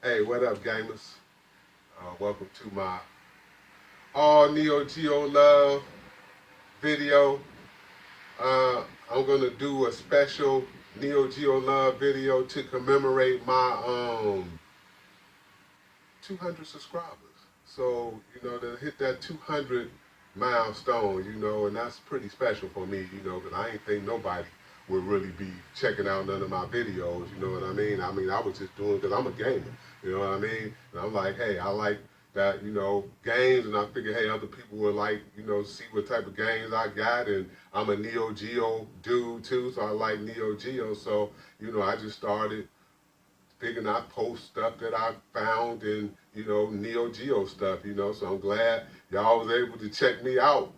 Hey, what up, gamers? Welcome to my all Neo Geo Love video. I'm gonna do a special Neo Geo Love video to commemorate my 200 subscribers. So to hit that 200 milestone, and that's pretty special for me, because I ain't think nobody would really be checking out none of my videos. You know what I mean? I was just doing because I'm a gamer. You know what I mean? And I'm like, hey, I like that, games, and I figure, hey, other people would like, see what type of games I got, and I'm a Neo Geo dude too, so I like Neo Geo. So, I just started figuring out post stuff that I found in, Neo Geo stuff, so I'm glad y'all was able to check me out,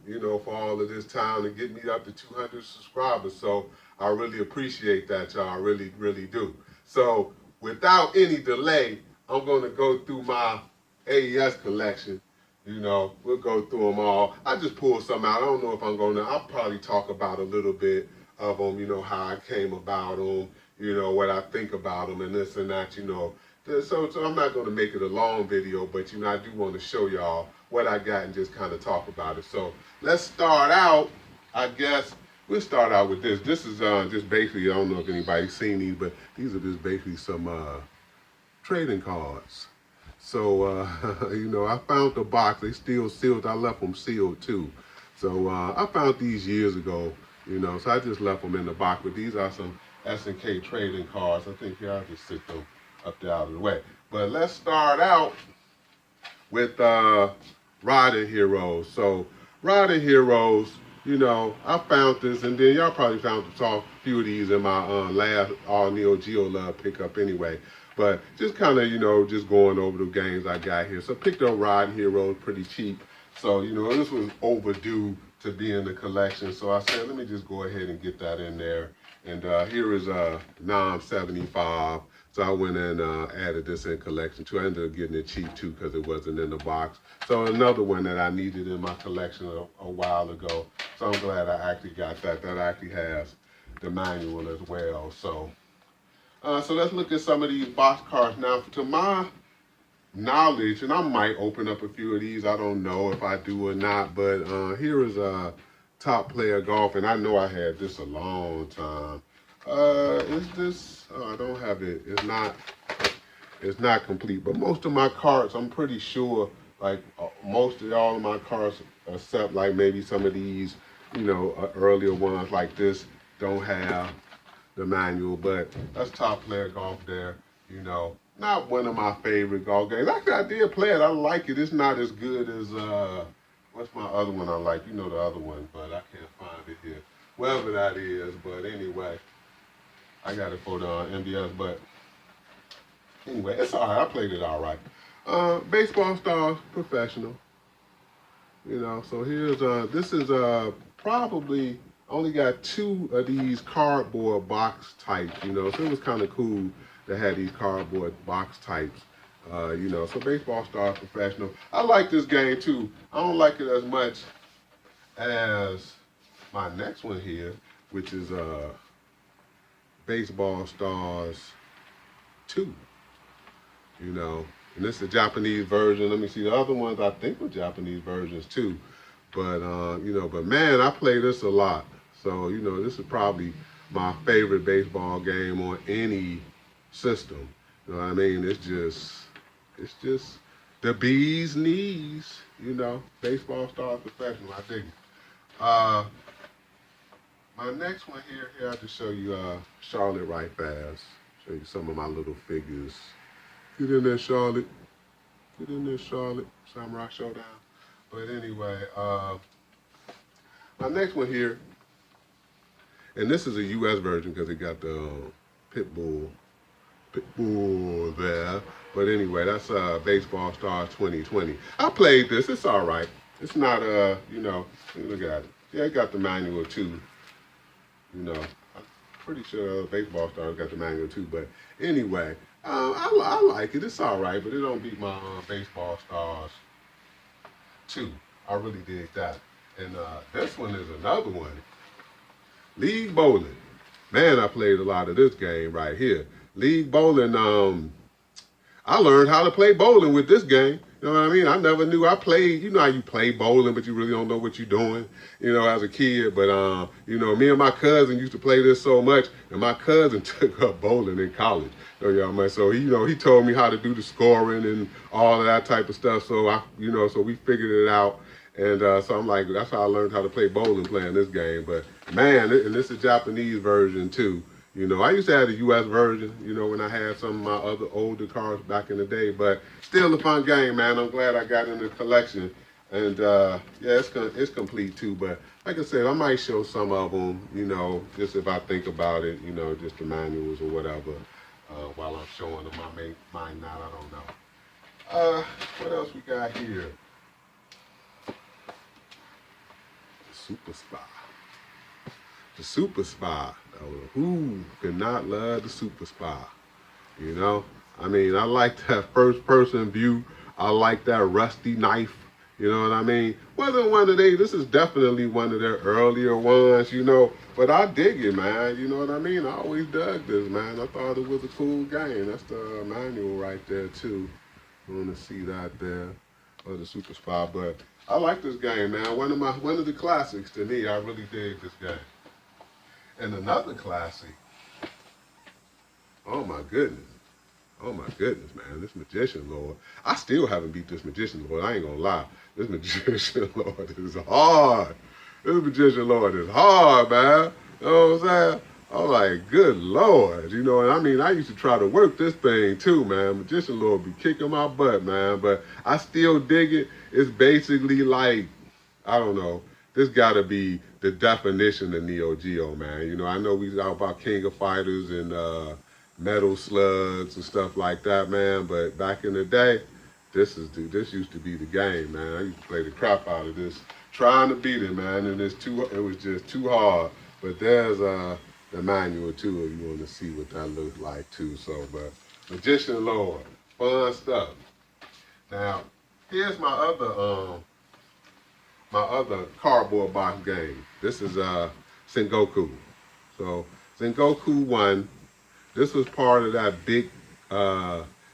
for all of this time and get me up to 200 subscribers. So I really appreciate that, y'all. I really, really do. So without any delay, I'm going to go through my AES collection. We'll go through them all. I just pulled some out. I don't know if I'll probably talk about a little bit of them, how I came about them, what I think about them and this and that, So I'm not going to make it a long video, but, I do want to show y'all what I got and just kind of talk about it. So let's start out, I guess. We'll start out with this. This is just basically, I don't know if anybody's seen these, but these are just basically some trading cards. So, I found the box. They still sealed. I left them sealed too. So I found these years ago, so I just left them in the box. But these are some S&K trading cards. I think here I'll just sit them up there out of the way. But let's start out with Riding Heroes. So Riding Heroes, I found this, and then y'all probably found a few of these in my last All Neo Geo Love pickup anyway. But just kind of, just going over the games I got here. So picked up Riding Heroes pretty cheap. So, this was overdue to be in the collection. So I said, let me just go ahead and get that in there. And here is NOM 75. So I went and added this in collection too. I ended up getting it cheap too because it wasn't in the box. So another one that I needed in my collection a while ago. So I'm glad I actually got that. That actually has the manual as well. So let's look at some of these box cards now. To my knowledge, and I might open up a few of these. I don't know if I do or not. But here is a Top Player Golf, and I know I had this a long time. Is this? Oh, I don't have it. It's not complete. But most of my cards, I'm pretty sure, like most of all of my cards, except like maybe some of these, earlier ones like this, don't have the manual. But that's Top Player Golf there. Not one of my favorite golf games. Actually, I did play it. I like it. It's not as good as what's my other one I like? The other one, but I can't find it here. Wherever that is. But anyway, I got it for the MBS. But anyway, it's all right. I played it all right. Baseball Stars Professional. So here's this is probably only got 2 of these cardboard box types. So it was kind of cool to have these cardboard box types. So Baseball Stars Professional. I like this game too. I don't like it as much as my next one here, which is Baseball Stars 2. And this is a Japanese version. Let me see, the other ones I think were Japanese versions too. But but man, I play this a lot. So this is probably my favorite baseball game on any system. You know what I mean? It's just the bee's knees. Baseball Stars Professional. I dig it. My next one here I just show you Charlotte right fast. Show you some of my little figures. Get in there, Charlotte. Get in there, Charlotte. Samurai Shodown. But anyway, my next one here, and this is a U.S. version because it got the Pitbull there. But anyway, that's Baseball Stars 2020. I played this. It's all right. It's not, look at it. Yeah, it got the manual too. I'm pretty sure Baseball Stars got the manual too. But anyway, I like it. It's all right, but it don't beat my Baseball Stars 2. I really dig that. And this one is another one. League Bowling. Man, I played a lot of this game right here. League Bowling, I learned how to play bowling with this game. You know what I mean? I never knew I played. You know how you play bowling, but you really don't know what you're doing, you know, as a kid. But, you know, me and my cousin used to play this so much, and my cousin took up bowling in college. So he, you know, he told me how to do the scoring and all of that type of stuff. So so we figured it out. And so I'm like, that's how I learned how to play bowling playing this game. But man, and this is a Japanese version too. You know, I used to have the U.S. version, you know, when I had some of my other older cars back in the day. But still a fun game, man. I'm glad I got in the collection. And, yeah, it's complete, too. But like I said, I might show some of them, you know, just if I think about it, you know, just the manuals or whatever, while I'm showing them. I might not, I don't know. What else we got here? The Super Spy. The Super Spy. Who could not love the Super Spy? You know, I mean, I like that first person view. I like that rusty knife. You know what I mean? Wasn't one of this is definitely one of their earlier ones, you know, but I dig it, man. You know what I mean? I always dug this, man. I thought it was a cool game. That's the manual right there, too. You want to see that there, or the Super Spy. But I like this game, man. One of the classics to me. I really dig this game. And another classic, oh my goodness, man, this Magician Lord. I still haven't beat this Magician Lord, I ain't gonna lie. This Magician Lord is hard. This Magician Lord is hard, man. You know what I'm saying? I'm like, good Lord. You know, and I mean, I used to try to work this thing too, man. Magician Lord be kicking my butt, man. But I still dig it. It's basically like, I don't know, this gotta be the definition of Neo Geo, man. You know, I know we talk about King of Fighters and Metal Slugs and stuff like that, man. But back in the day, this used to be the game, man. I used to play the crap out of this, trying to beat it, man. And it was just too hard. But there's the manual too, if you want to see what that looks like too. So, but Magician Lord, fun stuff. Now, here's my other cardboard box game. This is Sengoku. So Sengoku 1, this was part of that big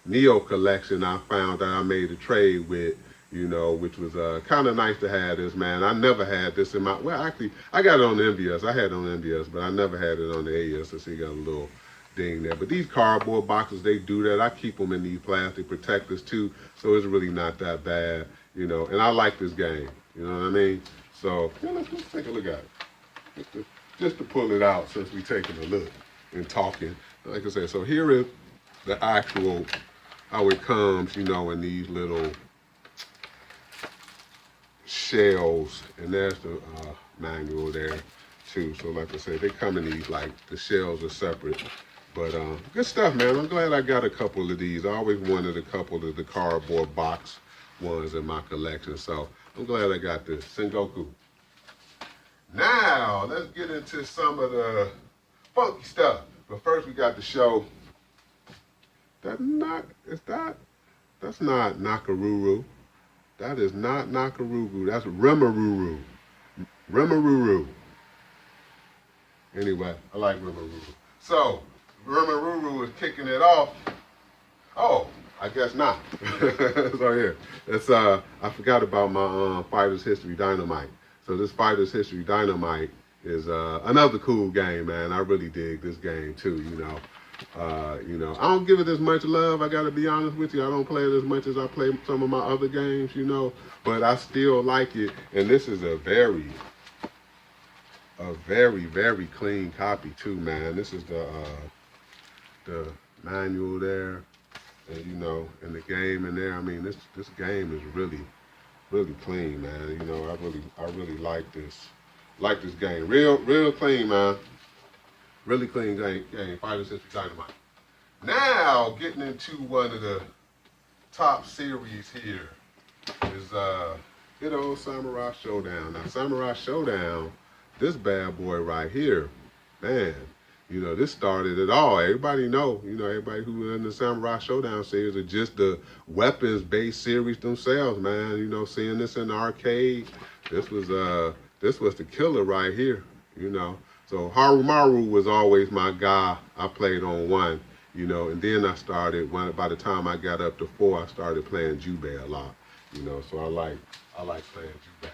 Neo collection I found that I made a trade with, you know, which was kind of nice to have this, man. I never had this in my, well, actually, I got it on the MBS. I had it on the MBS, but I never had it on the AES. So you got a little ding there. But these cardboard boxes, they do that. I keep them in these plastic protectors too, so it's really not that bad, you know. And I like this game. You know what I mean? So, yeah, let's take a look at it. Just to pull it out since we're taking a look and talking. Like I said, so here is the actual, how it comes, you know, in these little shells. And there's the manual there, too. So, like I said, they come in these, like, the shells are separate. But good stuff, man. I'm glad I got a couple of these. I always wanted a couple of the cardboard box ones in my collection. So, I'm glad I got this. Sengoku. Now, let's get into some of the funky stuff. But first, we got to show that's not Nakaruru. That is not Nakaruru. That's Remaruru. Remaruru. Anyway, I like Remaruru. So, Remaruru is kicking it off. Oh, I guess not. So here, it's I forgot about my Fighters History Dynamite. So this Fighters History Dynamite is another cool game, man. I really dig this game too. You know, I don't give it as much love. I gotta be honest with you. I don't play it as much as I play some of my other games, you know. But I still like it. And this is a very, very clean copy too, man. This is the manual there. And you know, and the game in there, I mean, this game is really clean, man. You know, I really like this game. Real clean, man. Really clean game. Fighters History Dynamite. Now, getting into one of the top series here is good old Samurai Shodown. Now, Samurai Shodown, this bad boy right here, man. You know, this started it all. Everybody know, you know, everybody who in the Samurai Shodown series are just the weapons-based series themselves, man. You know, seeing this in the arcade, this was the killer right here, you know. So Harumaru was always my guy. I played on 1, you know, and then I started, by the time I got up to 4, I started playing Jubei a lot, you know, so I like playing Jubei.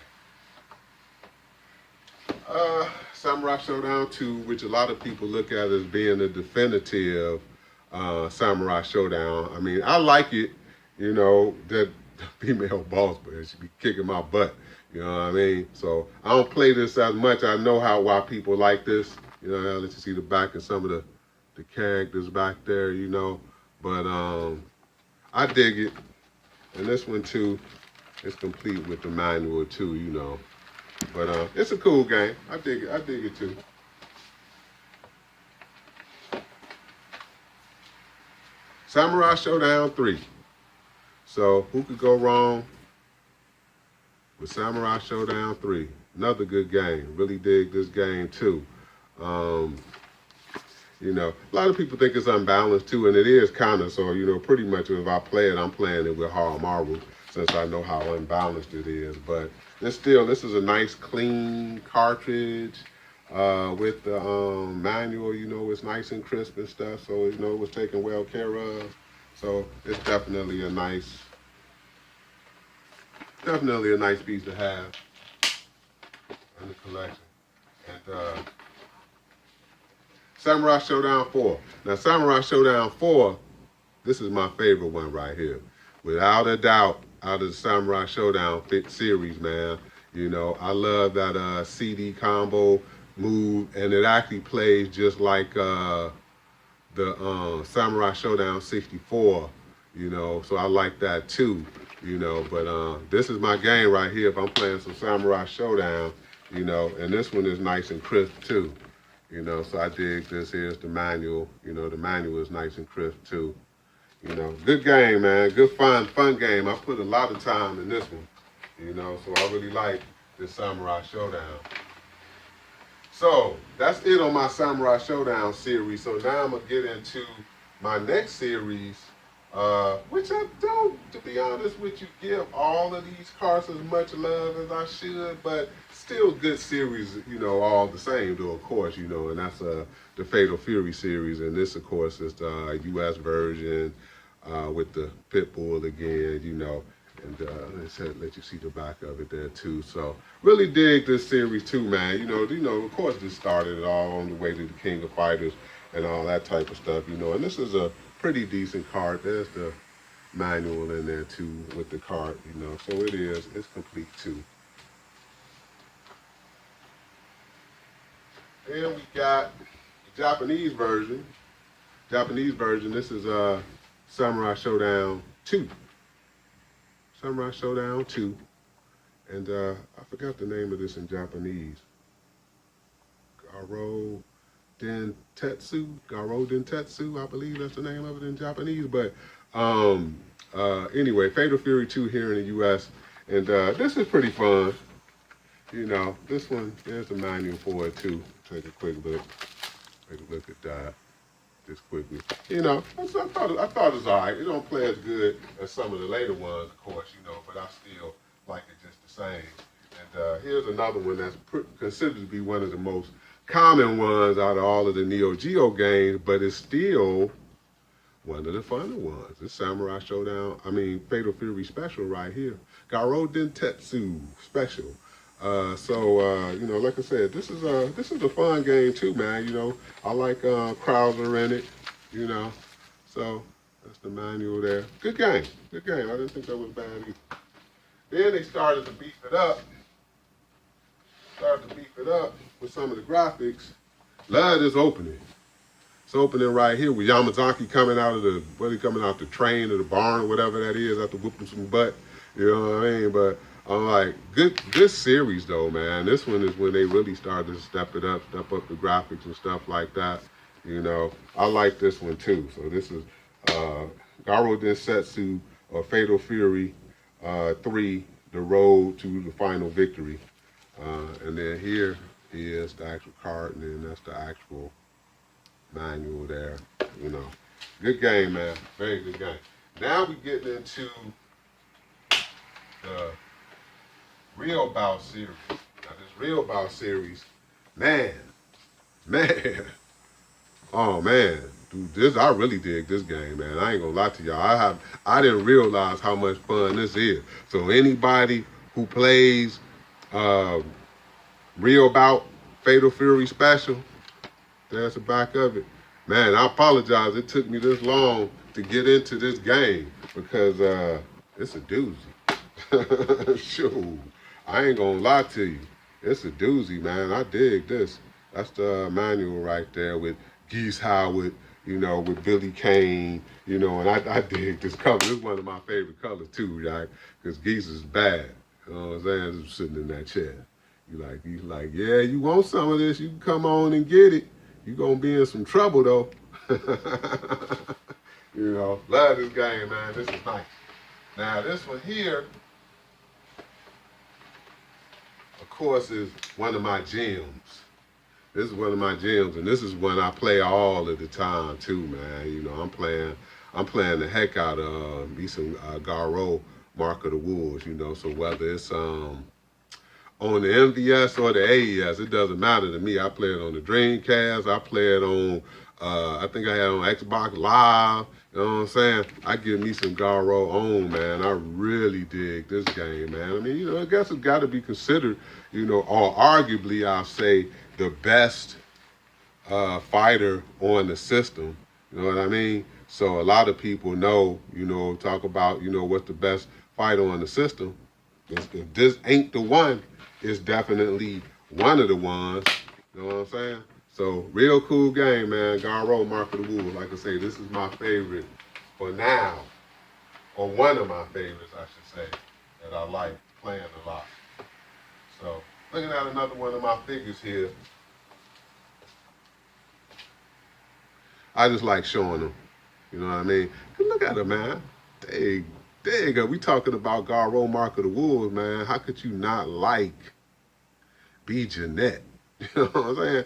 Samurai Shodown 2, which a lot of people look at as being the definitive Samurai Shodown. I mean, I like it, you know, that the female boss, but she be kicking my butt, you know what I mean? So I don't play this as much. I know why people like this. You know, I'll let you see the back of some of the characters back there, you know. But I dig it. And this one too is complete with the manual too, you know. But it's a cool game. I dig it too. Samurai Shodown 3. So who could go wrong with Samurai Shodown 3? Another good game. Really dig this game too. You know, a lot of people think it's unbalanced too, and it is kind of. So, you know, pretty much if I play it, I'm playing it with hard marble since I know how unbalanced it is. But it's still, this is a nice clean cartridge with the manual. You know, it's nice and crisp and stuff. So, you know, it was taken well care of. So it's definitely a nice piece to have in the collection. And Samurai Shodown 4. Now, Samurai Shodown 4, this is my favorite one right here. Without a doubt, out of the Samurai Shodown series, man. You know, I love that CD combo move, and it actually plays just like the Samurai Shodown 64, you know, so I like that too, you know. But this is my game right here if I'm playing some Samurai Shodown, you know, and this one is nice and crisp too. You know, so I dig this. Here's the manual. You know, the manual is nice and crisp too. You know, good game, man. Good fun game. I put a lot of time in this one. You know, so I really like this Samurai Shodown. So that's it on my Samurai Shodown series. So now I'm gonna get into my next series, which I don't, to be honest with you, give all of these cards as much love as I should, but still good series, you know, all the same though, of course, you know, and that's the Fatal Fury series, and this, of course, is the US version with the Pitbull again, you know, and let you see the back of it there too. So really dig this series too, man. You know, of course, this started it all on the way to the King of Fighters and all that type of stuff, you know, and this is a pretty decent card. There's the manual in there too with the card, you know, so it's complete too. And we got the Japanese version. This is Samurai Shodown 2. Samurai Shodown 2. And I forgot the name of this in Japanese. Garo Dentetsu, I believe that's the name of it in Japanese. But anyway, Fatal Fury 2 here in the US. And this is pretty fun. You know, this one, there's a manual for it too. Take a quick look. Take a look at that just quickly. You know, I thought it was all right. It don't play as good as some of the later ones, of course, you know, but I still like it just the same. And here's another one that's considered to be one of the most common ones out of all of the Neo Geo games, but it's still one of the funner ones. It's Samurai Shodown, Fatal Fury Special right here. Garo Dentetsu Special. You know, like I said, this is a fun game too, man. You know, I like Krauser in it, you know. So that's the manual there. Good game. I didn't think that was bad either. Then they started to beef it up. With some of the graphics. Love this opening. It's opening right here with Yamazaki coming out the train or the barn or whatever that is after whooping some butt. You know what I mean? But I'm like, good series though, man. This one is when they really started to step up the graphics and stuff like that. You know, I like this one too. So this is Garo Densetsu or Fatal Fury 3, The Road to the Final Victory. And then here is the actual card, and then that's the actual manual there. You know, good game, man. Very good game. Now we getting into the Real Bout series. Now this Real Bout series, man, oh man, Dude, this I really dig this game, man. I ain't gonna lie to y'all. I didn't realize how much fun this is. So anybody who plays uh, Real Bout Fatal Fury Special, there's the back of it. Man, I apologize. It took me this long to get into this game because it's a doozy. Shoot, I ain't gonna lie to you. It's a doozy, man. I dig this. That's the manual right there with Geese Howard, you know, with Billy Kane, you know, and I dig this color. This is one of my favorite colors too, right? Because Geese is bad. You know what I'm saying? Just sitting in that chair. You like, yeah, you want some of this, you can come on and get it. You gonna be in some trouble though. You know, love this game, man. This is nice. Now this one here, of course, is one of my gems. This is one of my gems, and this is one I play all of the time too, man. You know, I'm playing the heck out of me some Garo, Mark of the Wolves. You know, so whether it's on the MVS or the AES, it doesn't matter to me. I play it on the Dreamcast. I play it on, I think I had on Xbox Live. You know what I'm saying? I give me some Garo on, man. I really dig this game, man. I mean, you know, I guess it's got to be considered, you know, or arguably, I'll say, the best fighter on the system. You know what I mean? So a lot of people know, you know, talk about, you know, what's the best fighter on the system. If this ain't the one, it's definitely one of the ones. You know what I'm saying? So real cool game, man. Garo, Mark of the Wolves. Like I say, this is my favorite for now, or one of my favorites, I should say, that I like playing a lot. So looking at another one of my figures here. I just like showing them. You know what I mean? Look at them, man. There you go. We talking about Garo, Mark of the Wolves, man. How could you not like B. Jeanette? You know what I'm saying?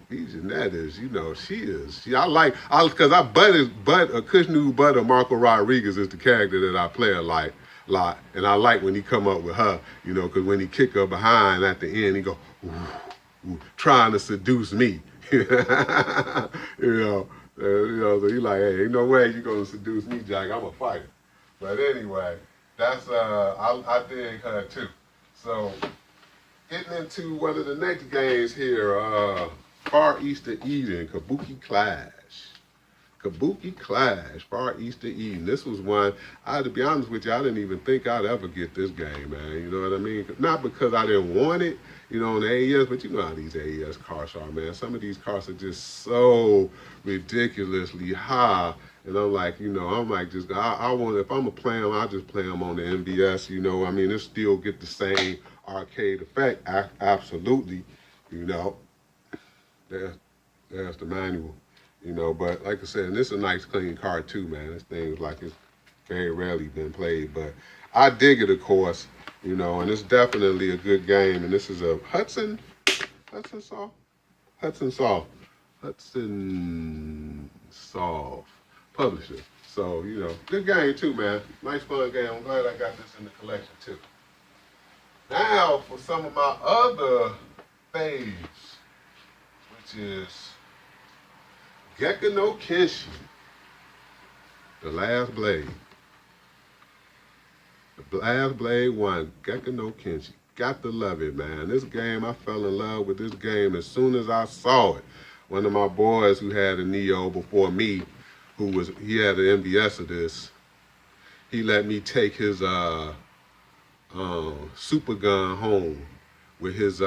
B. Jeanette is, you know, because I Kushnu Butter Marco Rodriguez is the character that I play a lot. And I like when he come up with her, you know, because when he kick her behind at the end, he go, ooh, trying to seduce me. You know, so he like, hey, ain't no way you gonna seduce me, Jack. I'm a fighter. But anyway, that's I dig her too. So getting into one of the next games here, Far Eastern Eden, Kabuki Clash. Kabuki Clash, Far Eastern Eden. This was one, to be honest with you, I didn't even think I'd ever get this game, man. You know what I mean? Not because I didn't want it, you know, on the AES, but you know how these AES cards are, man. Some of these cards are just so ridiculously high. And I'm like, you know, I want, if I'm going to play them, I'll just play them on the MVS, you know. I mean, it still get the same arcade effect, absolutely, you know. There's the manual. You know, but like I said, and this is a nice clean card too, man. This thing is like it's very rarely been played, but I dig it, of course, you know, and it's definitely a good game. And this is a Hudson Soft publisher. So, you know, good game too, man. Nice fun game. I'm glad I got this in the collection too. Now for some of my other faves, which is Gekko no Kenshi, The Last Blade. The Last Blade 1, Gekko no Kenshi. Got to love it, man. This game, I fell in love with this game as soon as I saw it. One of my boys who had a Neo before me, he had an MVS of this, he let me take his super gun home with his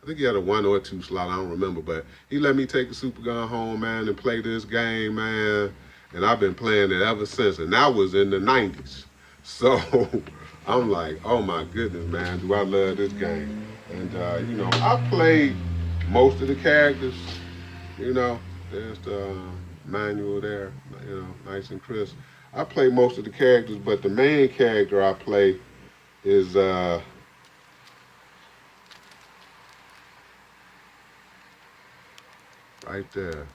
I think he had a 1 or 2 slot, I don't remember, but he let me take the Super Gun home, man, and play this game, man, and I've been playing it ever since, and that was in the 90s. So I'm like, oh my goodness, man, do I love this game. And, you know, I played most of the characters, you know, there's the manual there, you know, nice and crisp. I play most of the characters, but the main character I play is, right there.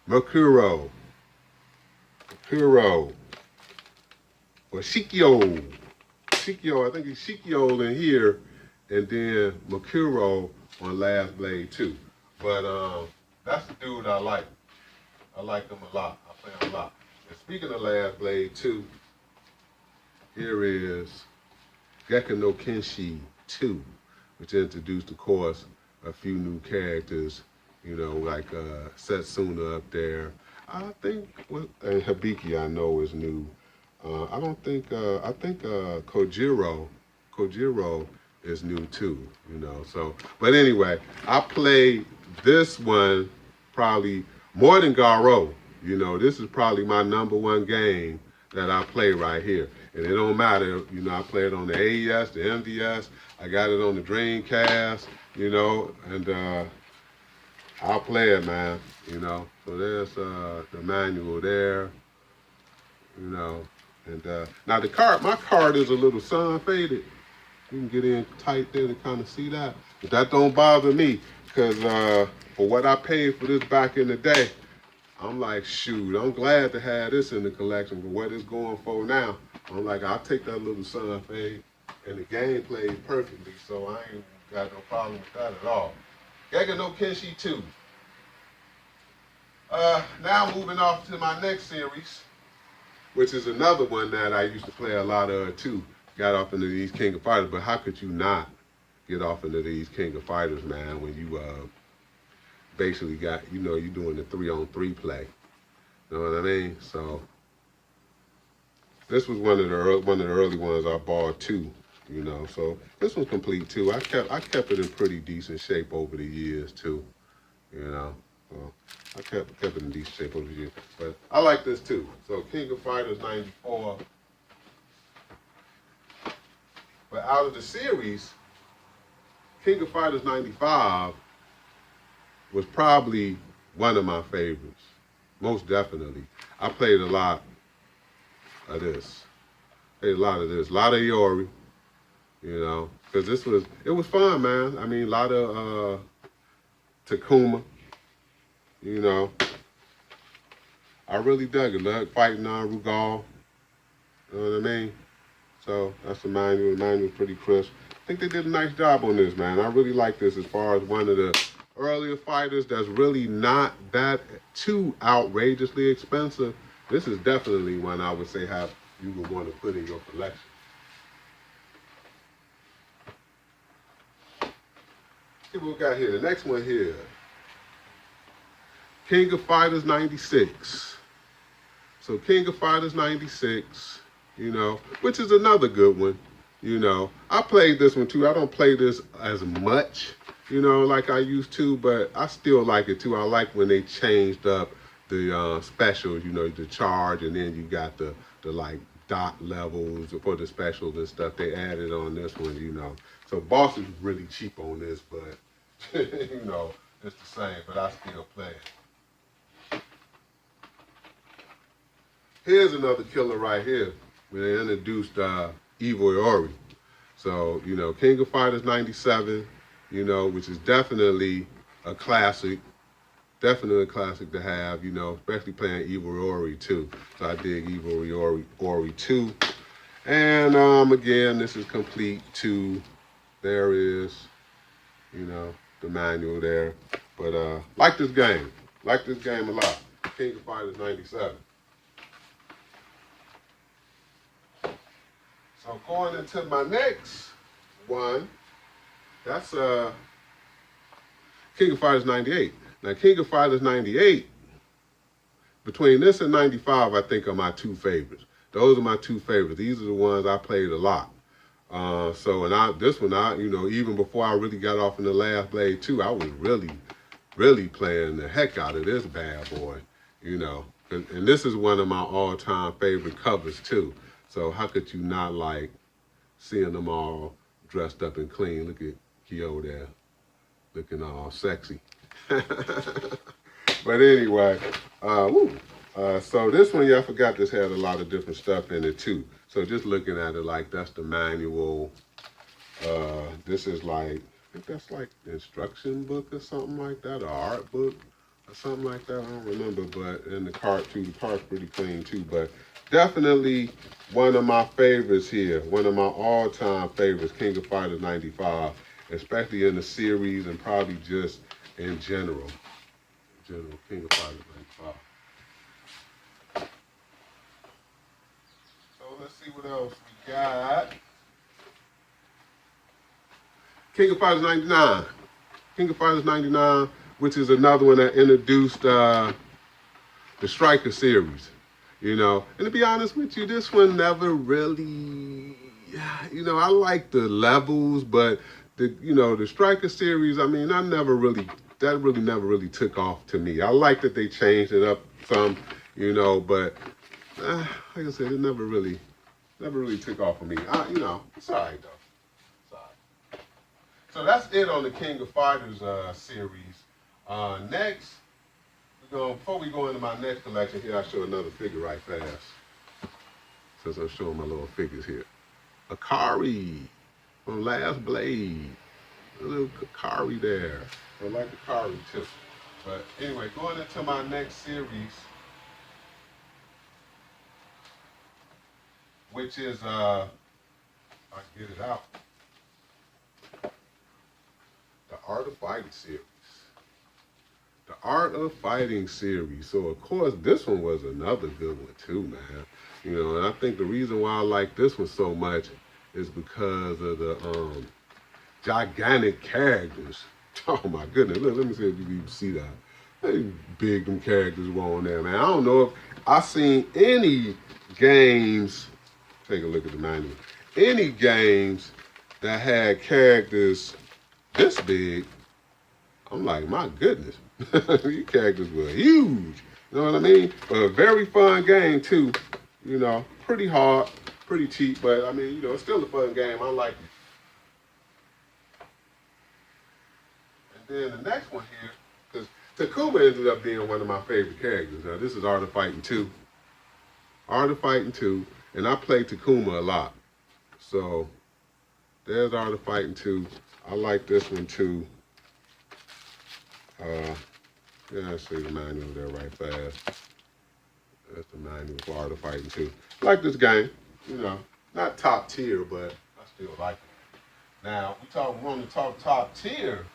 Makuro. Or Shikyo, I think he's Shikyo in here, and then Makuro on Last Blade 2. But that's the dude I like. I like him a lot. I play him a lot. And speaking of Last Blade 2, here is Gekko no Kenshi 2, which introduced, of course, a few new characters, you know, like Setsuna up there. I think, and Hibiki I know is new. I don't think, I think Kojiro is new too, you know. So, but anyway, I played this one probably more than Garo. You know, this is probably my #1 game that I play right here. And it don't matter, you know, I play it on the AES, the MVS, I got it on the Dreamcast, you know, and I'll play it, man, you know. So there's the manual there, you know. And now the card, my card is a little sun faded. You can get in tight there to kind of see that. But that don't bother me, because for what I paid for this back in the day, I'm like, shoot, I'm glad to have this in the collection. But what it's going for now, I'm like, I'll take that little sun fade, and the game plays perfectly, so I ain't got no problem with that at all. Gekko no Kenshi 2. Now moving off to my next series, which is another one that I used to play a lot of too. Got off into these King of Fighters, but how could you not get off into these King of Fighters, man, when you basically got, you know, you're doing the 3-on-3 play. You know what I mean? So this was one of the early ones I bought too, you know. So this one's complete too. I kept it in pretty decent shape over the years too, you know. So I kept it in decent shape over the years. But I like this too. So King of Fighters 94. But out of the series, King of Fighters 95 was probably one of my favorites, most definitely. I played a lot of this. A lot of Iori, you know, because it was fun, man. I mean, a lot of Takuma, you know. I really dug it. Like fighting on Rugal, you know what I mean? So that's the manual. The manual's pretty crisp. I think they did a nice job on this, man. I really like this as far as one of the earlier fighters that's really not that too outrageously expensive. This is definitely one I would say you would want to put in your collection. See what we got here. The next one here. King of Fighters 96. So King of Fighters 96, you know, which is another good one, you know. I played this one too. I don't play this as much, you know, like I used to, but I still like it too. I like when they changed up the specials, you know, the charge, and then you got the like dot levels for the specials and stuff they added on this one, you know. So Boss is really cheap on this, but, you know, it's the same, but I still play it. Here's another killer right here, where they introduced Evil Iori. So, you know, King of Fighters 97, you know, which is definitely a classic. Definitely a classic to have, you know, especially playing Evil Iori 2. So I dig Evil Iori 2. And again, this is complete too. There is, you know, the manual there. But like this game. Like this game a lot. King of Fighters 97. So going into my next one, that's King of Fighters 98. Now King of Fighters 98, between this and 95, I think are my two favorites. Those are my two favorites. These are the ones I played a lot. This one, you know, even before I really got off in the Last Blade 2, I was really playing the heck out of this bad boy, you know. And this is one of my all-time favorite covers too. So how could you not like seeing them all dressed up and clean? Look at Geo there, looking all sexy. But anyway, so this one, yeah, I forgot this had a lot of different stuff in it too. So just looking at it, like that's the manual. This is like, I think that's like the instruction book or something like that, or art book or something like that. I don't remember, but in the cart too, the cart's pretty clean too. But definitely one of my favorites here, one of my all-time favorites, King of Fighters 95. especially in the series and probably just in general. King of Fighters 95. So let's see what else we got. King of Fighters 99. King of Fighters 99, which is another one that introduced the Striker series. You know, and to be honest with you, this one never really, you know, I like the levels, but the Striker series, I mean, never really took off to me. I like that they changed it up some, you know, but like I said, it never really took off for me. You know, it's all right though. It's all right. So that's it on the King of Fighters series. Next. Before we go into my next collection here, I'll show another figure right fast. Since I'm showing my little figures here. Akari from Last Blade. A little Akari there. I like Akari too. But anyway, going into my next series, which is, I get it out, the Art of Fighting series. The Art of Fighting series. So, of course, this one was another good one, too, man. You know, and I think the reason why I like this one so much is because of the gigantic characters. Oh, my goodness. Look, let me see if you can see that. How big them characters were on there, man. I don't know if I seen any games, take a look at the manual, any games that had characters this big. I'm like, my goodness. These characters were huge. You know what I mean? But a very fun game, too. You know, pretty hard, pretty cheap, but, I mean, you know, it's still a fun game. I like it. And then the next one here, because Takuma ended up being one of my favorite characters. Now, this is Art of Fighting 2. Art of Fighting 2, and I play Takuma a lot. So, there's Art of Fighting 2. I like this one, too. Yeah, I see the manual there right fast. That's the manual for Art of Fighting 2. I like this game, you know, not top tier, but I still like it. Now, we want to talk top tier.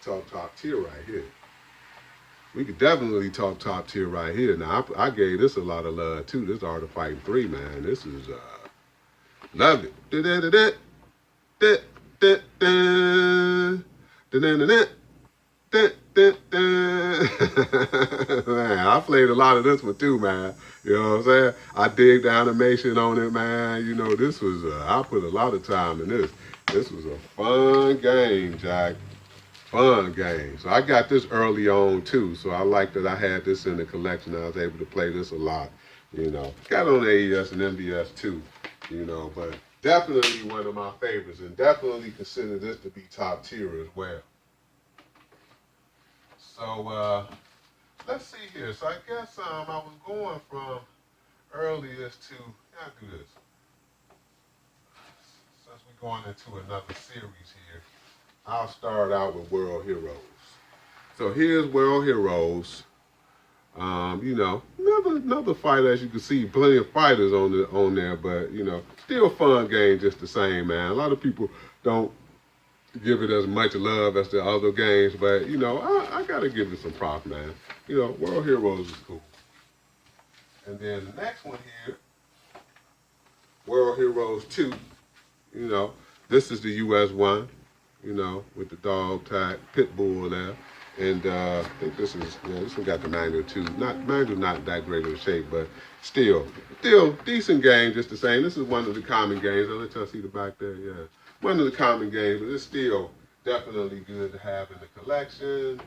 Talk top tier right here. We could definitely talk top tier right here. Now, I gave this a lot of love too. This Art of Fighting 3, man. This is, love it. Man, I played a lot of this one too, man. You know what I'm saying? I dig the animation on it, man. You know, this was, I put a lot of time in this. This was a fun game, Jack. Fun game. So I got this early on too. So I like that I had this in the collection. I was able to play this a lot, you know. Got on AES and MBS too, you know, but definitely one of my favorites, and definitely consider this to be top tier as well. So let's see here. So I guess I was going from earliest to, I'll do this. Since we're going into another series here, I'll start out with World Heroes. So here's World Heroes. You know, another fighter, as you can see, plenty of fighters on there, but you know, still a fun game just the same, man. A lot of people don't give it as much love as the other games, but you know, I gotta give it some props, man. You know, World Heroes is cool. And then the next one here, World Heroes 2. You know, this is the US one, you know, with the dog tag, pit bull there. And I think this one got the manual too. Manual not that great of a shape, but still decent game, just the same. This is one of the common games. I'll let y'all see the back there, yeah. One of the common games, but it's still definitely good to have in the collection.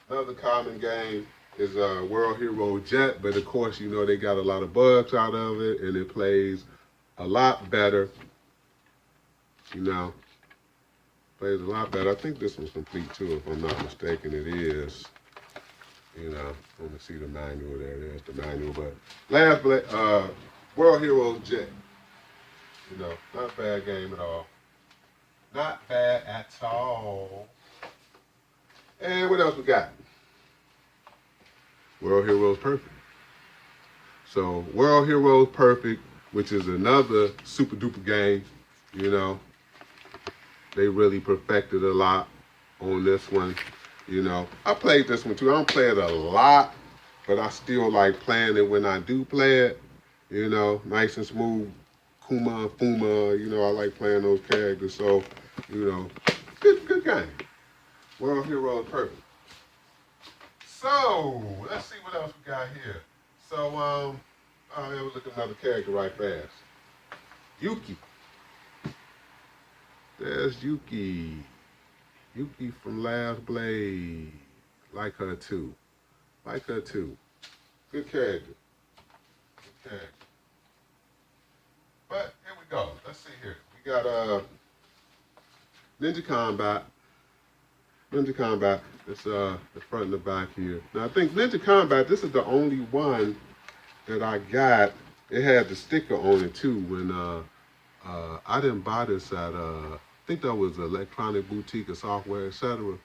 Another common game is World Hero Jet, but of course, you know, they got a lot of bugs out of it, and it plays a lot better, you know. Plays a lot better. I think this one's complete too, if I'm not mistaken. It is. You know, I want to see the manual there. There's the manual. But last, World Heroes Jet. You know, not a bad game at all. Not bad at all. And what else we got? World Heroes Perfect. So, World Heroes Perfect which is another super duper game. You know, they really perfected a lot on this one. You know, I played this one too. I don't play it a lot, but I still like playing it when I do play it. You know, nice and smooth. Kuma and Fuma, you know, I like playing those characters. So, you know, good game. World Hero is perfect. So, let's see what else we got here. So, I'll look at another character right fast. Yuki. There's Yuki. Yuki from Last Blade. Like her too. Like her too. Good character. Good character. But here we go. Let's see here. We got Ninja Combat. Ninja Combat. It's the front and the back here. Now I think Ninja Combat, this is the only one that I got. It had the sticker on it too when I didn't buy this at I think that was Electronic Boutique or Software, etc.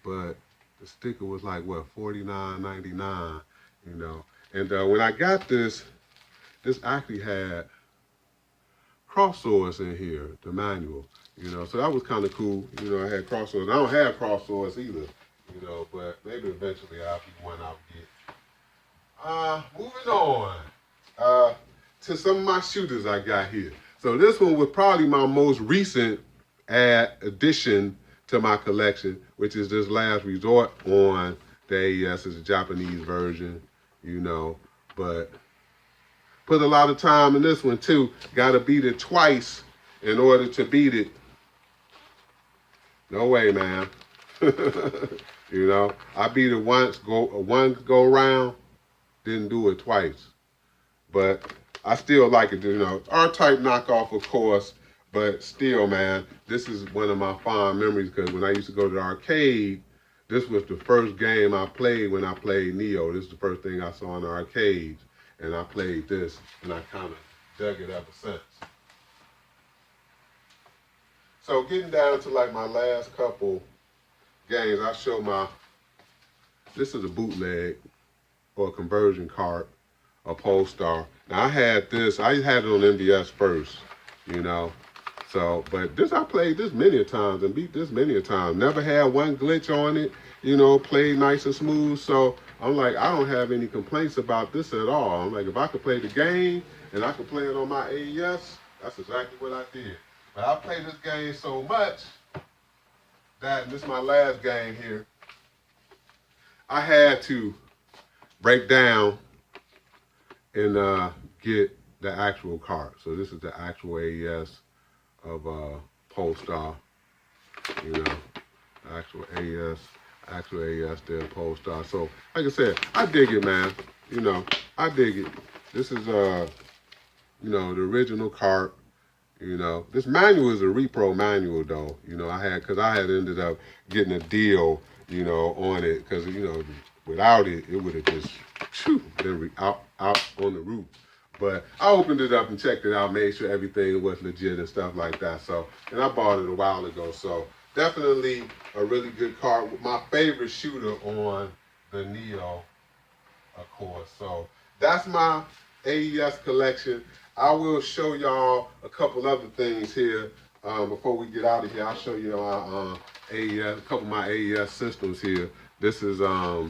But the sticker was like what, $49.99, you know. And when I got this actually had cross swords in here, the manual, you know, so that was kind of cool. You know, I had cross swords. I don't have cross swords either, you know, but maybe eventually I'll be one I'll get. Moving on to some of my shooters I got here. So this one was probably my most recent addition to my collection, which is this Last Resort on the AES. It's a Japanese version, you know, but put a lot of time in this one too. Got to beat it twice in order to beat it. No way, man. You know, I beat it once, one go round, didn't do it twice. But I still like it, you know. R-Type knockoff, of course, but still, man, this is one of my fond memories because when I used to go to the arcade, this was the first game I played when I played Neo. This is the first thing I saw in the arcades. And I played this, and I kind of dug it ever since. So getting down to like my last couple games, I show this is a bootleg or a conversion cart, a Polestar. Now I had this, I had it on MBS first, you know. So, but this, I played this many a times and beat this many a time. Never had one glitch on it, you know, played nice and smooth. So I'm like, I don't have any complaints about this at all. I'm like, if I could play the game and I could play it on my AES, that's exactly what I did. But I played this game so much that, this is my last game here, I had to break down and get the actual cart. So this is the actual AES of Polestar, you know, actual AES there, Polestar. So like I said, I dig it, man. You know, I dig it. This is you know, the original cart. You know, this manual is a repro manual though. You know, I had ended up getting a deal, you know, on it because, you know, without it, it would have just been out on the roof. But I opened it up and checked it out, made sure everything was legit and stuff like that. So, and I bought it a while ago. So definitely a really good card. My favorite shooter on the Neo, of course. So that's my AES collection. I will show y'all a couple other things here before we get out of here. I'll show you our AES, a couple of my AES systems here. This is my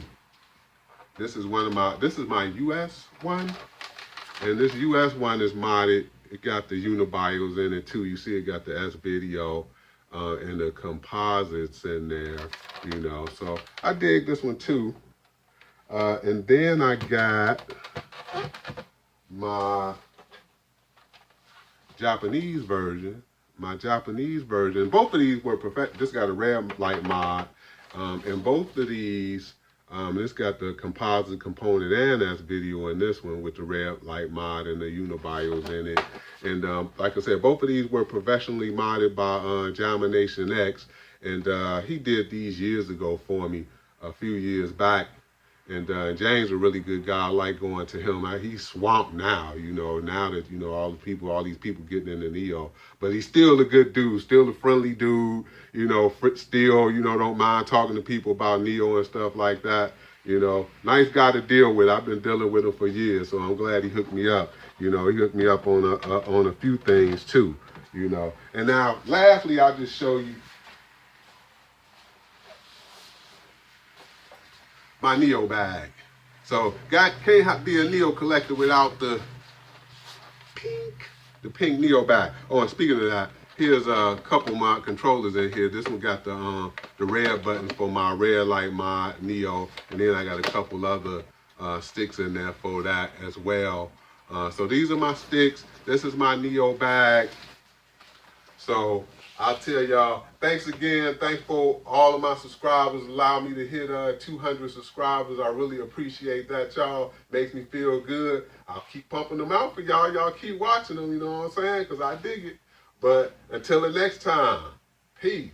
US one. And this US one is modded. It got the Unibios in it too. You see it got the S-Video and the composites in there, you know. So I dig this one too. And then I got my Japanese version. Both of these were perfect. This got a red light mod. And both of these, this got the composite component and that's video in this one with the red light mod and the Unibios in it. And like I said, both of these were professionally modded by Jamination X. And he did these years ago for me, a few years back. And James a really good guy. I like going to him. He's swamped now, you know, now that, you know, all these people getting into Neo. But he's still a good dude, still a friendly dude, you know, still, you know, don't mind talking to people about Neo and stuff like that. You know, nice guy to deal with. I've been dealing with him for years, so I'm glad he hooked me up. You know, he hooked me up on a few things too. You know, and now lastly, I'll just show you my Neo bag. So, can't be a Neo collector without the pink Neo bag. Oh, and speaking of that, here's a couple of my controllers in here. This one got the red buttons for my red light, my Neo, and then I got a couple other sticks in there for that as well. So these are my sticks. This is my Neo bag. So I'll tell y'all, thanks again. Thanks for all of my subscribers. Allow me to hit 200 subscribers. I really appreciate that, y'all. Makes me feel good. I'll keep pumping them out for y'all. Y'all keep watching them, you know what I'm saying? Because I dig it. But until the next time, peace.